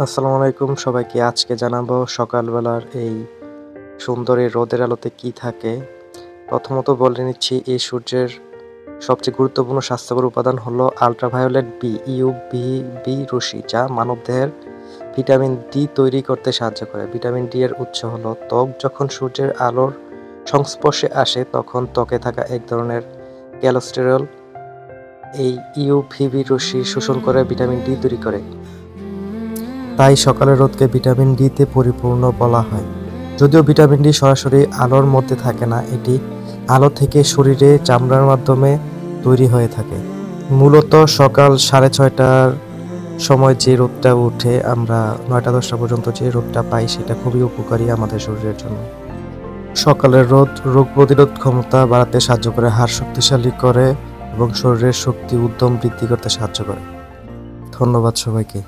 আসসালামু আলাইকুম সবাইকে। আজকে জানাবো সকালবেলার এই সুন্দর এই রোদের আলোতে কি থাকে। প্রথমত বলে নিচ্ছি, এই সূর্যের সবচেয়ে গুরুত্বপূর্ণ স্বাস্থ্যকর উপাদান হলো আল্ট্রাভায়োলেট বি ইউভিবি রশ্মি, যা মানবদেহের ভিটামিন ডি তৈরি করতে সাহায্য করে। ভিটামিন ডি এর উৎস হলো ত্বক। যখন সূর্যের আলোর সংস্পর্শে আসে তখন ত্বকে থাকা এক ধরনের কোলেস্টেরল এই ইউভিবি রশ্মি শোষণ করে ভিটামিন ডি তৈরি করে। তাই সকালের রোদকে ভিটামিন ডিতে পরিপূর্ণ বলা হয়। যদিও ভিটামিন ডি সরাসরি আলোর মধ্যে থাকে না, এটি আলো থেকে শরীরে চামড়ার মাধ্যমে তৈরি হয়ে থাকে। মূলত সকাল 6:30টার সময় যে রোদটা উঠে আমরা 9টা-10টা পর্যন্ত যে রোদটা পাই সেটা খুবই উপকারী আমাদের শরীরের জন্য। সকালের রোদ রোগ প্রতিরোধ ক্ষমতা বাড়াতে সাহায্য করে, হাড় শক্তিশালী করে এবং শরীরের শক্তি উদ্যম বৃদ্ধি করতে সাহায্য করে। ধন্যবাদ সবাইকে।